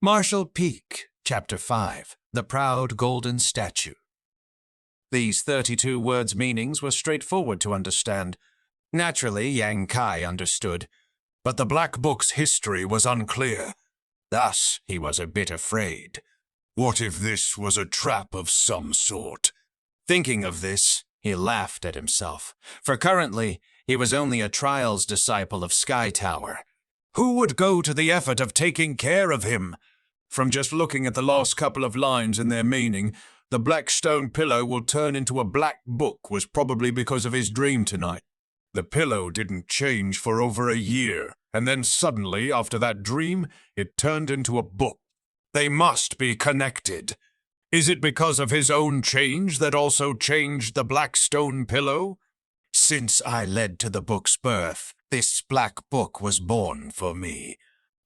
Marshall Peak, Chapter 5, The Proud Golden Statue. These 32 words' meanings were straightforward to understand. Naturally, Yang Kai understood, but the Black Book's history was unclear. Thus, he was a bit afraid. What if this was a trap of some sort? Thinking of this, he laughed at himself, for currently he was only a trials disciple of Sky Tower. Who would go to the effort of taking care of him? From just looking at the last couple of lines and their meaning, the black stone pillow will turn into a black book was probably because of his dream tonight. The pillow didn't change for over a year, and then suddenly, after that dream, it turned into a book. They must be connected. Is it because of his own change that also changed the black stone pillow? Since I led to the book's birth, this black book was born for me.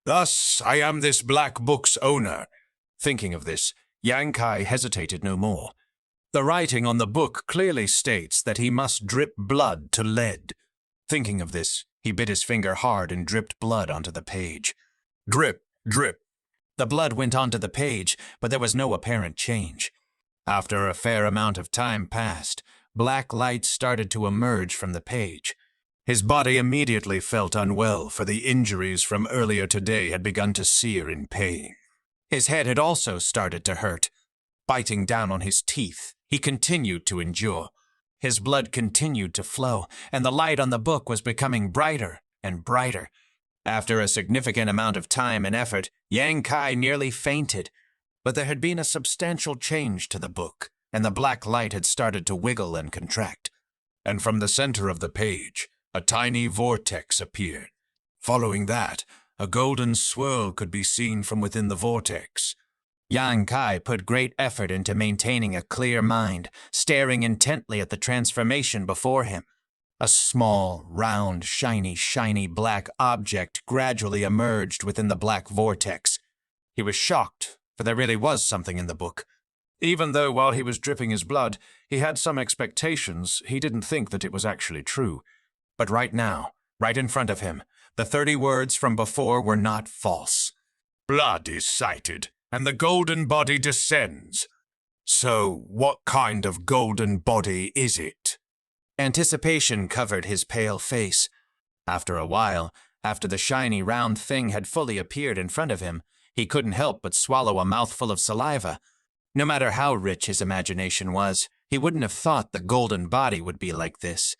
Thus, I am this black book's owner. Thinking of this, Yang Kai hesitated no more. The writing on the book clearly states that he must drip blood to lead. Thinking of this, he bit his finger hard and dripped blood onto the page. Drip, drip. The blood went onto the page, but there was no apparent change. After a fair amount of time passed, black light started to emerge from the page. His body immediately felt unwell, for the injuries from earlier today had begun to sear in pain. His head had also started to hurt. Biting down on his teeth, he continued to endure. His blood continued to flow, and the light on the book was becoming brighter and brighter. After a significant amount of time and effort, Yang Kai nearly fainted. But there had been a substantial change to the book, and the black light had started to wiggle and contract. And from the center of the page, a tiny vortex appeared. Following that, a golden swirl could be seen from within the vortex. Yang Kai put great effort into maintaining a clear mind, staring intently at the transformation before him. A small, round, shiny black object gradually emerged within the black vortex. He was shocked, for there really was something in the book. Even though while he was dripping his blood, he had some expectations, he didn't think that it was actually true. But right now, right in front of him, the 30 words from before were not false. Blood is sighted, and the golden body descends. So, what kind of golden body is it? Anticipation covered his pale face. After a while, after the shiny round thing had fully appeared in front of him, he couldn't help but swallow a mouthful of saliva. No matter how rich his imagination was, he wouldn't have thought the golden body would be like this.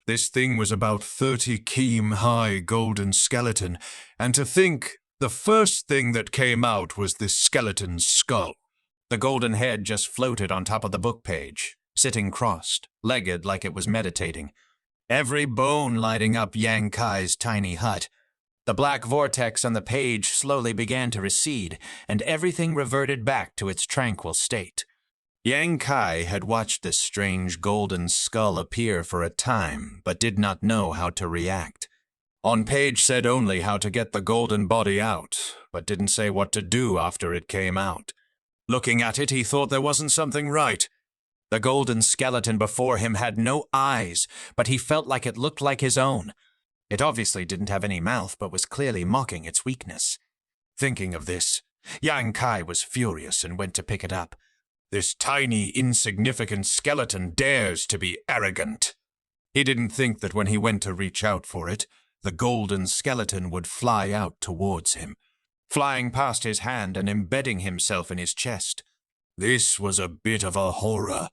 This thing was about 30 km high golden skeleton, and to think the first thing that came out was this skeleton's skull. The golden head just floated on top of the book page, sitting crossed, legged like it was meditating. Every bone lighting up Yang Kai's tiny hut. The black vortex on the page slowly began to recede, and everything reverted back to its tranquil state. Yang Kai had watched this strange golden skull appear for a time, but did not know how to react. On page said only how to get the golden body out, but didn't say what to do after it came out. Looking at it, he thought there wasn't something right. The golden skeleton before him had no eyes, but he felt like it looked like his own. It obviously didn't have any mouth, but was clearly mocking its weakness. Thinking of this, Yang Kai was furious and went to pick it up. This tiny, insignificant skeleton dares to be arrogant. He didn't think that when he went to reach out for it, the golden skeleton would fly out towards him, flying past his hand and embedding himself in his chest. This was a bit of a horror.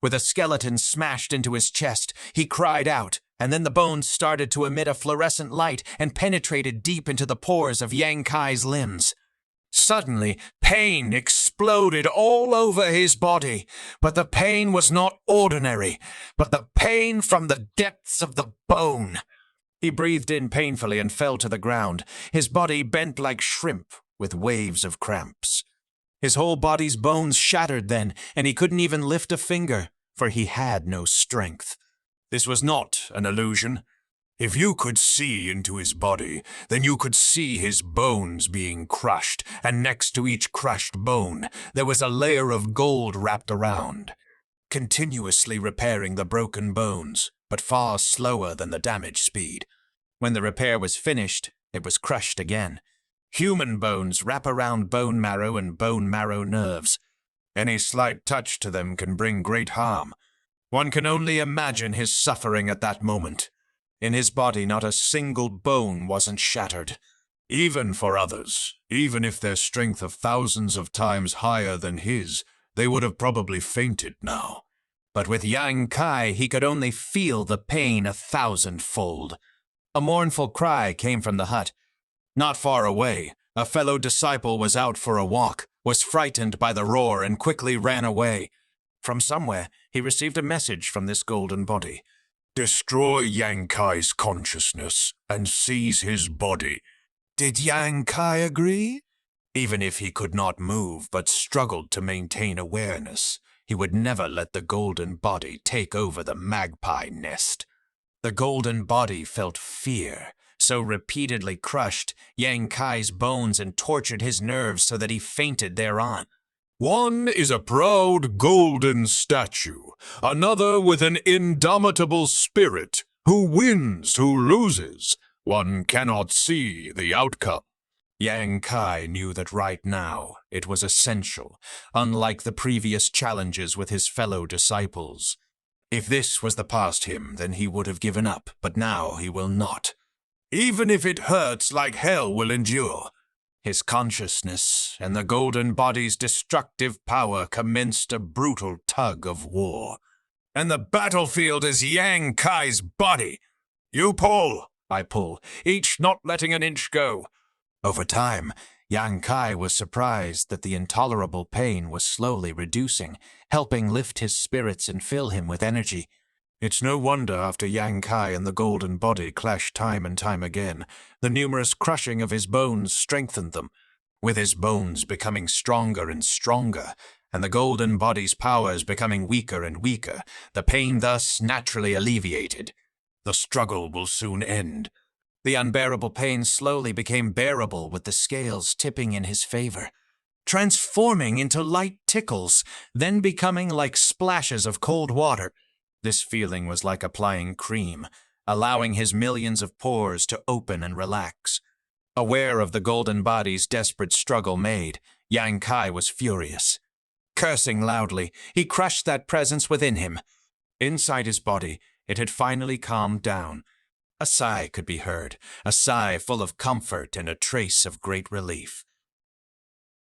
With a skeleton smashed into his chest, he cried out, and then the bones started to emit a fluorescent light and penetrated deep into the pores of Yang Kai's limbs. Suddenly, pain exploded all over his body, but the pain was not ordinary, but the pain from the depths of the bone. He breathed in painfully and fell to the ground, his body bent like shrimp with waves of cramps. His whole body's bones shattered then, and he couldn't even lift a finger, for he had no strength. This was not an illusion. If you could see into his body, then you could see his bones being crushed, and next to each crushed bone, there was a layer of gold wrapped around, continuously repairing the broken bones, but far slower than the damage speed. When the repair was finished, it was crushed again. Human bones wrap around bone marrow and bone marrow nerves. Any slight touch to them can bring great harm. One can only imagine his suffering at that moment. In his body, not a single bone wasn't shattered. Even for others, even if their strength of thousands of times higher than his, they would have probably fainted now. But with Yang Kai, he could only feel the pain 1,000-fold. A mournful cry came from the hut. Not far away, a fellow disciple was out for a walk, was frightened by the roar, and quickly ran away. From somewhere, he received a message from this golden body. "Destroy Yang Kai's consciousness and seize his body." Did Yang Kai agree? Even if he could not move but struggled to maintain awareness, he would never let the golden body take over the magpie nest. The golden body felt fear, so repeatedly crushed Yang Kai's bones and tortured his nerves so that he fainted thereon. "One is a proud golden statue, another with an indomitable spirit, who wins, who loses. One cannot see the outcome." Yang Kai knew that right now it was essential, unlike the previous challenges with his fellow disciples. If this was the past him, then he would have given up, but now he will not. Even if it hurts, like hell will endure. His consciousness and the golden body's destructive power commenced a brutal tug of war. And the battlefield is Yang Kai's body. "You pull," I pull, each not letting an inch go. Over time, Yang Kai was surprised that the intolerable pain was slowly reducing, helping lift his spirits and fill him with energy. It's no wonder after Yang Kai and the golden body clashed time and time again, the numerous crushing of his bones strengthened them, with his bones becoming stronger and stronger, and the golden body's powers becoming weaker and weaker, the pain thus naturally alleviated. The struggle will soon end. The unbearable pain slowly became bearable with the scales tipping in his favor, transforming into light tickles, then becoming like splashes of cold water. This feeling was like applying cream, allowing his millions of pores to open and relax. Aware of the golden body's desperate struggle made, Yang Kai was furious. Cursing loudly, he crushed that presence within him. Inside his body, it had finally calmed down. A sigh could be heard, a sigh full of comfort and a trace of great relief.